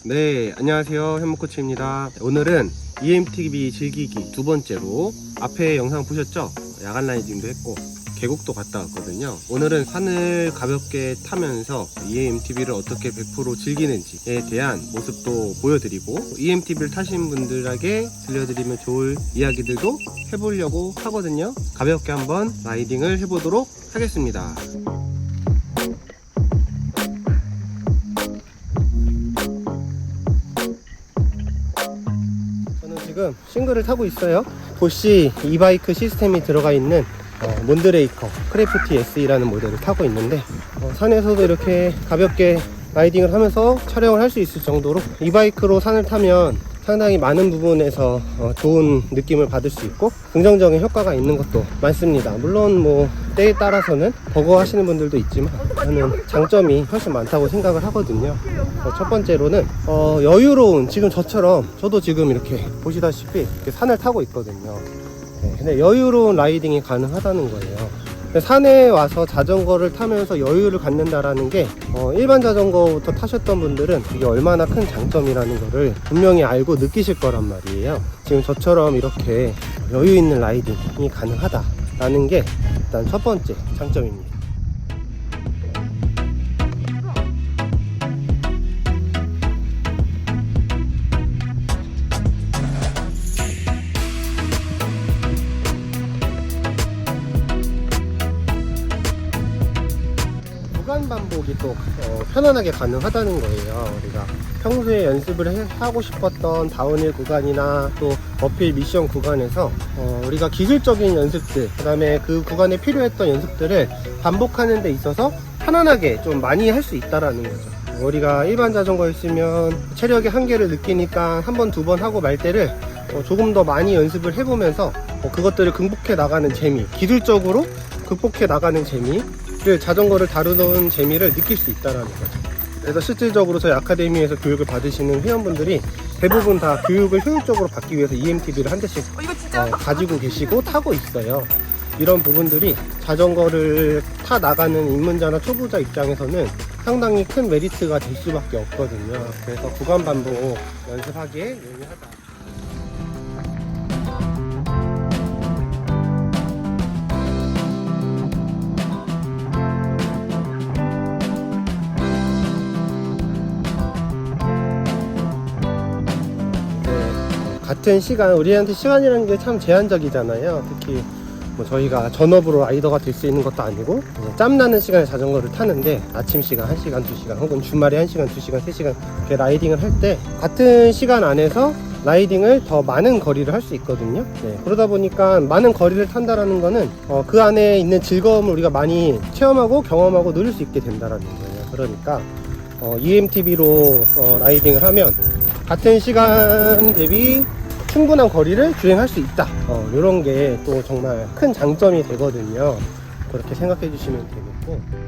네, 안녕하세요. 현무코치입니다. 오늘은 EMTB 즐기기 두 번째로 앞에 영상 보셨죠? 야간 라이딩도 했고 계곡도 갔다 왔거든요. 오늘은 산을 가볍게 타면서 EMTB를 어떻게 100% 즐기는지에 대한 모습도 보여드리고 EMTB를 타신 분들에게 들려드리면 좋을 이야기들도 해보려고 하거든요. 가볍게 한번 라이딩을 해보도록 하겠습니다. 지금 싱글을 타고 있어요. 보쉬 이바이크 시스템이 들어가 있는 몬드레이커 크래프티 SE라는 모델을 타고 있는데 산에서도 이렇게 가볍게 라이딩을 하면서 촬영을 할 수 있을 정도로 이바이크로 산을 타면 상당히 많은 부분에서 좋은 느낌을 받을 수 있고 긍정적인 효과가 있는 것도 많습니다. 물론 뭐 때에 따라서는 버거 하시는 분들도 있지만 저는 장점이 훨씬 많다고 생각을 하거든요. 첫 번째로는 여유로운, 지금 저처럼 저도 지금 이렇게 보시다시피 이렇게 산을 타고 있거든요. 근데 여유로운 라이딩이 가능하다는 거예요. 산에 와서 자전거를 타면서 여유를 갖는다라는 게 일반 자전거부터 타셨던 분들은 이게 얼마나 큰 장점이라는 거를 분명히 알고 느끼실 거란 말이에요. 지금 저처럼 이렇게 여유 있는 라이딩이 가능하다라는 게 일단 첫 번째 장점입니다. 구간 반복이 또 편안하게 가능하다는 거예요. 우리가 평소에 연습을 하고 싶었던 다운힐 구간이나 또 어필 미션 구간에서 우리가 기술적인 연습들, 그 다음에 그 구간에 필요했던 연습들을 반복하는 데 있어서 편안하게 좀 많이 할 수 있다라는 거죠. 우리가 일반 자전거였으면 체력의 한계를 느끼니까 한 번, 두 번 하고 말 때를 조금 더 많이 연습을 해보면서 그것들을 극복해 나가는 재미, 기술적으로 극복해 나가는 재미, 자전거를 다루는 재미를 느낄 수 있다는 거죠. 그래서 실질적으로 저희 아카데미에서 교육을 받으시는 회원분들이 대부분 다 교육을 효율적으로 받기 위해서 EMTB를 한 대씩 가지고 계시고 타고 있어요. 이런 부분들이 자전거를 타 나가는 입문자나 초보자 입장에서는 상당히 큰 메리트가 될 수밖에 없거든요. 그래서 구간 반복 연습하기에 용이하다. 같은 시간, 우리한테 시간이라는 게 참 제한적이잖아요. 특히 뭐 저희가 전업으로 라이더가 될 수 있는 것도 아니고 짬나는 시간에 자전거를 타는데 아침 시간 1시간, 2시간 혹은 주말에 1시간, 2시간, 3시간 이렇게 라이딩을 할 때 같은 시간 안에서 라이딩을 더 많은 거리를 할 수 있거든요. 그러다 보니까 많은 거리를 탄다라는 거는 그 안에 있는 즐거움을 우리가 많이 체험하고 경험하고 누릴 수 있게 된다라는 거예요. 그러니까 EMTB로 라이딩을 하면 같은 시간 대비 충분한 거리를 주행할 수 있다. 이런 게 또 정말 큰 장점이 되거든요. 그렇게 생각해 주시면 되겠고.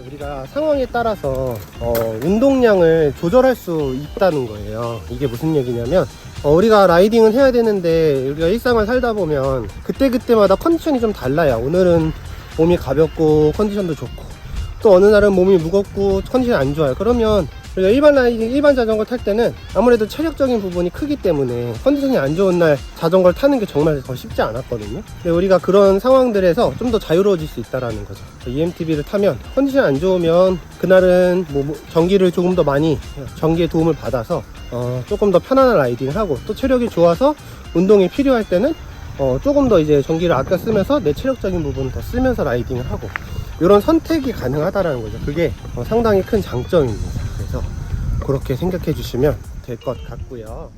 우리가 상황에 따라서 운동량을 조절할 수 있다는 거예요. 이게 무슨 얘기냐면 우리가 라이딩을 해야 되는데 우리가 일상을 살다 보면 그때그때마다 컨디션이 좀 달라요. 오늘은 몸이 가볍고 컨디션도 좋고 또 어느 날은 몸이 무겁고 컨디션이 안 좋아요. 그러면 우리가 일반 라이딩, 일반 자전거 탈 때는 아무래도 체력적인 부분이 크기 때문에 컨디션이 안 좋은 날 자전거를 타는 게 정말 더 쉽지 않았거든요. 근데 우리가 그런 상황들에서 좀 더 자유로워질 수 있다라는 거죠. EMTB를 타면 컨디션이 안 좋으면 그날은 뭐 전기를 조금 더 많이, 전기의 도움을 받아서 조금 더 편안한 라이딩을 하고 또 체력이 좋아서 운동이 필요할 때는 조금 더 이제 전기를 아껴 쓰면서 내 체력적인 부분을 더 쓰면서 라이딩을 하고 이런 선택이 가능하다라는 거죠. 그게 상당히 큰 장점입니다. 그래서 그렇게 생각해 주시면 될 것 같고요.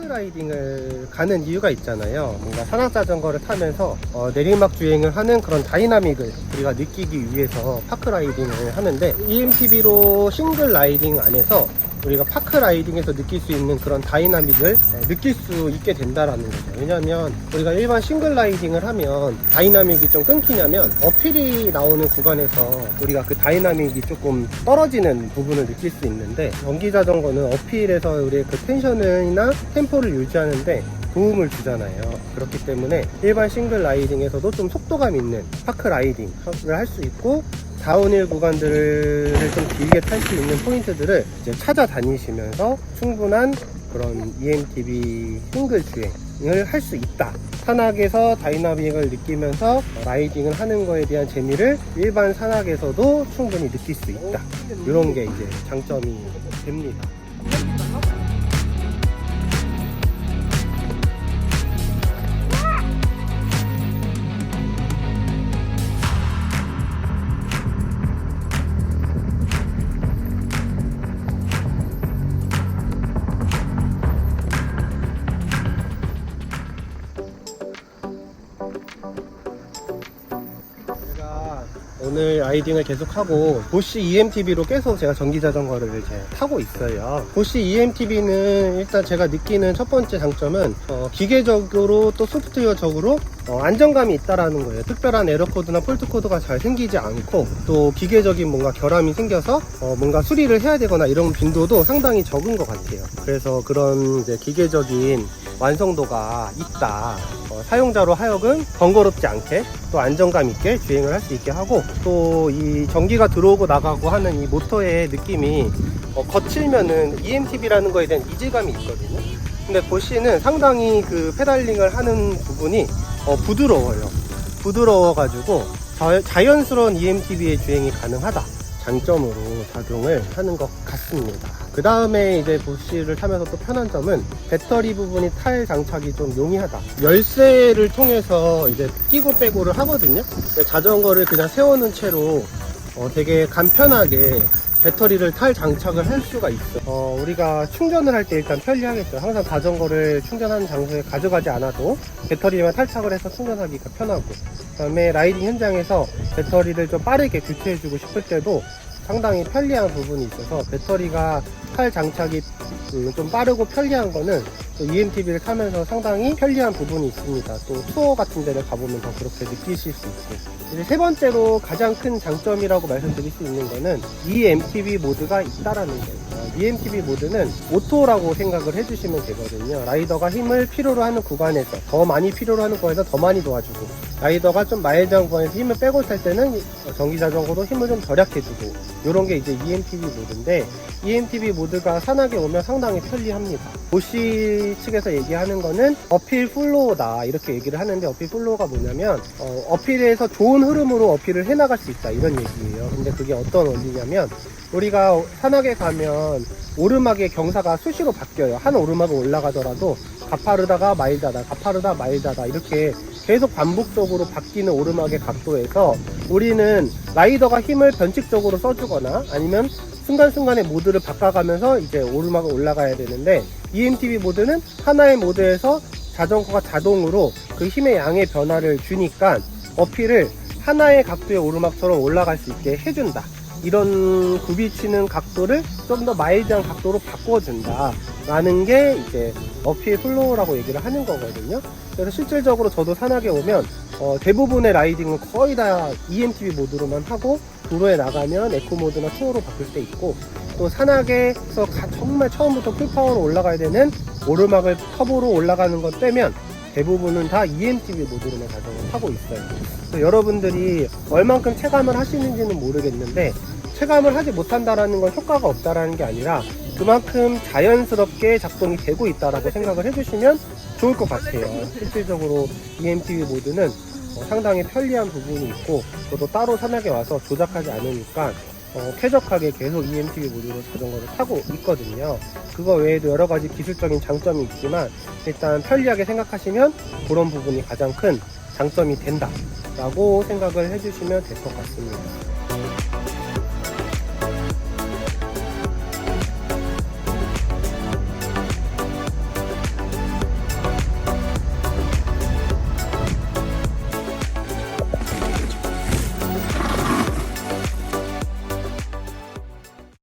파크라이딩을 가는 이유가 있잖아요. 뭔가 산악자전거를 타면서 내리막 주행을 하는 그런 다이나믹을 우리가 느끼기 위해서 파크라이딩을 하는데, EMTB로 싱글 라이딩 안에서 우리가 파크라이딩에서 느낄 수 있는 그런 다이나믹을 느낄 수 있게 된다라는 거죠. 왜냐하면 우리가 일반 싱글 라이딩을 하면 다이나믹이 좀 끊기냐면 어필이 나오는 구간에서 우리가 그 다이나믹이 조금 떨어지는 부분을 느낄 수 있는데, 전기자전거는 어필에서 우리의 그 텐션이나 템포를 유지하는데 도움을 주잖아요. 그렇기 때문에 일반 싱글 라이딩에서도 좀 속도감 있는 파크 라이딩을 할 수 있고, 다운힐 구간들을 좀 길게 탈 수 있는 포인트들을 이제 찾아다니시면서 충분한 그런 EMTB 싱글 주행을 할 수 있다. 산악에서 다이나믹을 느끼면서 라이딩을 하는 거에 대한 재미를 일반 산악에서도 충분히 느낄 수 있다. 이런 게 이제 장점이 됩니다. 오늘 라이딩을 계속하고 보쉬 EMTB로 계속 제가 전기자전거를 이제 타고 있어요. 보쉬 EMTB는 일단 제가 느끼는 첫 번째 장점은 기계적으로 또 소프트웨어적으로 안정감이 있다라는 거예요. 특별한 에러코드나 폴트코드가 잘 생기지 않고, 또 기계적인 뭔가 결함이 생겨서 뭔가 수리를 해야 되거나 이런 빈도도 상당히 적은 것 같아요. 그래서 그런 이제 기계적인 완성도가 있다. 사용자로 하여금 번거롭지 않게 또 안정감 있게 주행을 할 수 있게 하고, 또 이 전기가 들어오고 나가고 하는 이 모터의 느낌이 거칠면은 EMTB라는 거에 대한 이질감이 있거든요. 근데 보쉬는 상당히 그 페달링을 하는 부분이 부드러워요. 부드러워가지고 자연스러운 EMTB의 주행이 가능하다. 장점으로 작용을 하는 것 같습니다. 그 다음에 이제 보쉬를 타면서 또 편한 점은 배터리 부분이 타일 장착이 좀 용이하다. 열쇠를 통해서 이제 끼고 빼고를 하거든요. 자전거를 그냥 세워놓은 채로 되게 간편하게 배터리를 탈 장착을 할 수가 있어. 우리가 충전을 할 때 일단 편리하겠죠. 항상 자전거를 충전하는 장소에 가져가지 않아도 배터리만 탈착을 해서 충전하기가 편하고, 그 다음에 라이딩 현장에서 배터리를 좀 빠르게 교체해주고 싶을 때도 상당히 편리한 부분이 있어서, 배터리가 탈 장착이 좀 빠르고 편리한 거는 또 EMTB를 타면서 상당히 편리한 부분이 있습니다. 또 투어 같은 데를 가보면 더 그렇게 느끼실 수 있고, 이제 세 번째로 가장 큰 장점이라고 말씀드릴 수 있는 거는 EMTB 모드가 있다라는 거예요. EMTB 모드는 오토라고 생각을 해주시면 되거든요. 라이더가 힘을 필요로 하는 구간에서 더 많이 필요로 하는 구간에서 더 많이 도와주고, 라이더가 좀 마일드한 구간에서 힘을 빼고 탈 때는 전기자전거도 힘을 좀 절약해주고, 이런 게 이제 EMTB 모드인데, EMTB 모드가 산악에 오면 상당히 편리합니다. 보쉬 측에서 얘기하는 거는 어필 플로우다 이렇게 얘기를 하는데, 어필 플로우가 뭐냐면 어필에서 좋은 흐름으로 어필을 해나갈 수 있다 이런 얘기예요. 근데 그게 어떤 원리냐면, 우리가 산악에 가면 오르막의 경사가 수시로 바뀌어요. 한 오르막을 올라가더라도 가파르다가 마일드하다, 가파르다 마일드하다 이렇게 계속 반복적으로 바뀌는 오르막의 각도에서 우리는 라이더가 힘을 변칙적으로 써주거나 아니면 순간순간의 모드를 바꿔가면서 이제 오르막을 올라가야 되는데, EMTB 모드는 하나의 모드에서 자전거가 자동으로 그 힘의 양의 변화를 주니까 어필을 하나의 각도의 오르막처럼 올라갈 수 있게 해준다. 이런 굽이치는 각도를 좀 더 마일드한 각도로 바꿔준다 라는 게 이제 어필 플로우라고 얘기를 하는 거거든요. 그래서 실질적으로 저도 산악에 오면 대부분의 라이딩은 거의 다 EMTB 모드로만 하고, 도로에 나가면 에코 모드나 투어로 바꿀 때 있고, 또 산악에서 정말 처음부터 풀파워로 올라가야 되는 오르막을 터보로 올라가는 것 빼면 대부분은 다 EMTB 모드로만 자전거를 타고 있어요. 그래서 여러분들이 얼만큼 체감을 하시는지는 모르겠는데, 체감을 하지 못한다라는 건 효과가 없다라는 게 아니라 그만큼 자연스럽게 작동이 되고 있다라고 생각을 해주시면 좋을 것 같아요. 실질적으로 EMTB 모드는 상당히 편리한 부분이 있고, 저도 따로 산악에 와서 조작하지 않으니까 쾌적하게 계속 EMTB 모드로 자전거를 타고 있거든요. 그거 외에도 여러 가지 기술적인 장점이 있지만, 일단 편리하게 생각하시면 그런 부분이 가장 큰 장점이 된다 라고 생각을 해주시면 될 것 같습니다.